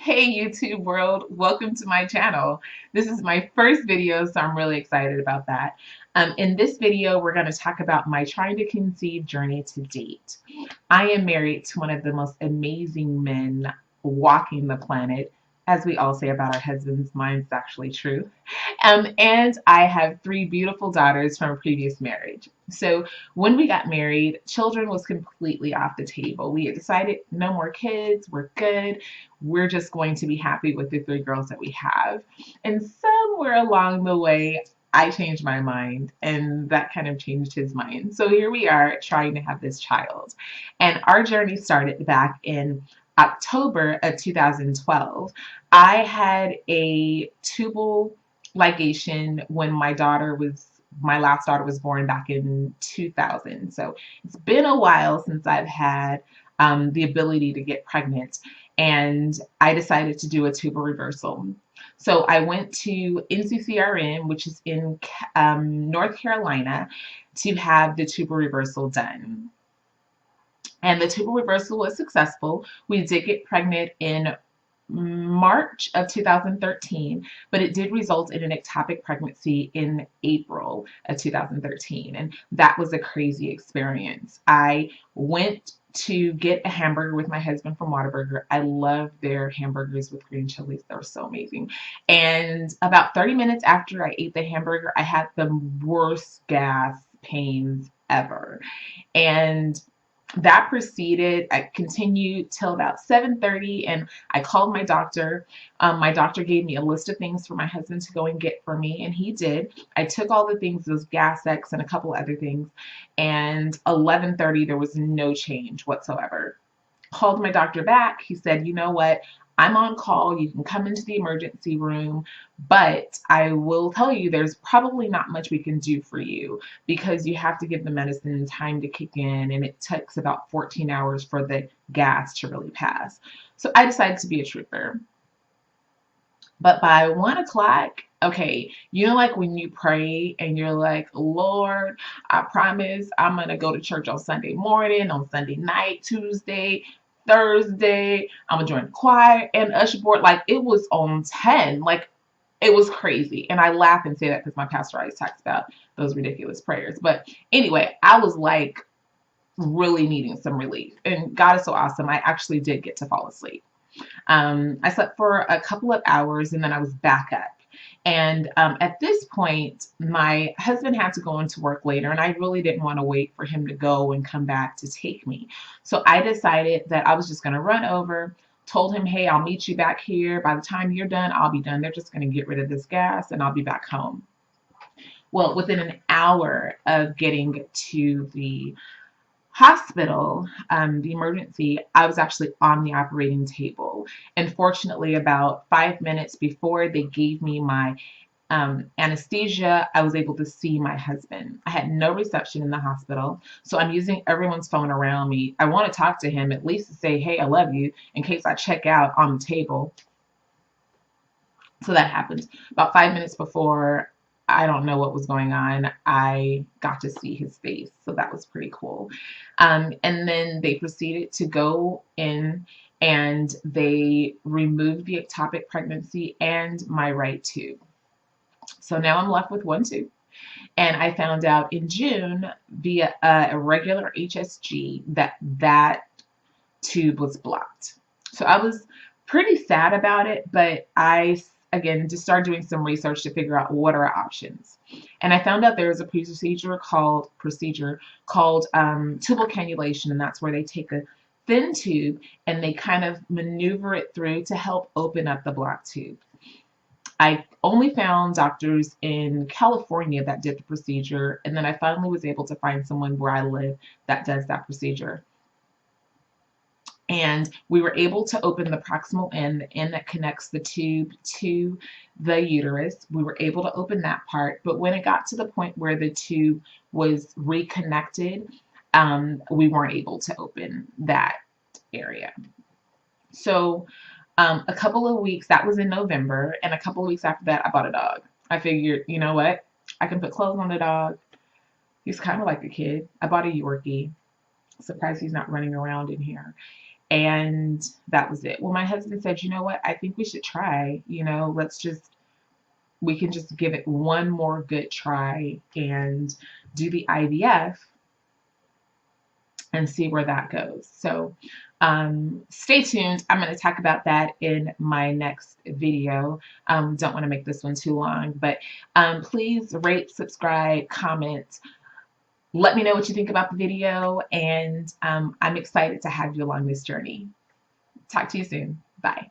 Hey YouTube world, welcome to my channel. This is my first video, so I'm really excited about that. In this video, we're going to talk about my trying to conceive journey to date. I am married to one of the most amazing men walking the planet. As we all say about our husbands, mine's actually true. And I have three beautiful daughters from a previous marriage. So when we got married, children was completely off the table. We had decided no more kids, we're good. We're just going to be happy with the three girls that we have. And somewhere along the way, I changed my mind, and that kind of changed his mind. So here we are trying to have this child. And our journey started back in October of 2012. I had a tubal ligation when my last daughter was born back in 2000. So it's been a while since I've had the ability to get pregnant, and I decided to do a tubal reversal. So I went to NCCRM, which is in North Carolina, to have the tubal reversal done. And the tubal reversal was successful. We did get pregnant in March of 2013, but it did result in an ectopic pregnancy in April of 2013. And that was a crazy experience. I went to get a hamburger with my husband from Whataburger. I love their hamburgers with green chilies. They were so amazing. And about 30 minutes after I ate the hamburger, I had the worst gas pains ever. And that proceeded. I continued till about 7:30, and I called my doctor. My doctor gave me a list of things for my husband to go and get for me, and he did. I took all the things, those gas X and a couple other things, and 11:30 there was no change whatsoever. Called my doctor back. He said, you know what? I'm on call. You can come into the emergency room, but I will tell you there's probably not much we can do for you because you have to give the medicine time to kick in, and it takes about 14 hours for the gas to really pass. So I decided to be a trooper. But by 1 o'clock, okay, you know, like when you pray and you're like, Lord, I promise I'm going to go to church on Sunday morning, on Sunday night, Tuesday, Thursday. I'm going to join the choir and usher board. Like it was on 10. Like it was crazy. And I laugh and say that because my pastor always talks about those ridiculous prayers. But anyway, I was like really needing some relief. And God is so awesome. I actually did get to fall asleep. I slept for a couple of hours and then I was back up. And at this point, my husband had to go into work later, and I really didn't want to wait for him to go and come back to take me. So I decided that I was just going to run over, told him, hey, I'll meet you back here. By the time you're done, I'll be done. They're just going to get rid of this gas and I'll be back home. Well, within an hour of getting to the hospital, the emergency, I was actually on the operating table. And fortunately, about 5 minutes before they gave me my anesthesia, I was able to see my husband. I had no reception in the hospital, so I'm using everyone's phone around me. I want to talk to him, at least to say, hey, I love you, in case I check out on the table. So that happened. About 5 minutes before, I don't know what was going on, I got to see his face. So that was pretty cool. And then they proceeded to go in and they removed the ectopic pregnancy and my right tube. So now I'm left with one tube. And I found out in June via a regular HSG that that tube was blocked. So I was pretty sad about it, but I again just started doing some research to figure out what are our options. And I found out there was a procedure called tubal cannulation, and that's where they take a thin tube and they kind of maneuver it through to help open up the blocked tube. I only found doctors in California that did the procedure, and then I finally was able to find someone where I live that does that procedure. And we were able to open the proximal end, the end that connects the tube to the uterus. We were able to open that part, but when it got to the point where the tube was reconnected, we weren't able to open that area. So a couple of weeks, that was in November, and a couple of weeks after that, I bought a dog. I figured, you know what? I can put clothes on the dog. He's kind of like a kid. I bought a Yorkie. Surprised he's not running around in here. And that was it. Well, my husband said, you know what? I think we should try, we can just give it one more good try and do the IVF and see where that goes. So stay tuned. I'm going to talk about that in my next video. Don't want to make this one too long, but please rate, subscribe, comment. Let me know what you think about the video, and I'm excited to have you along this journey. Talk to you soon. Bye.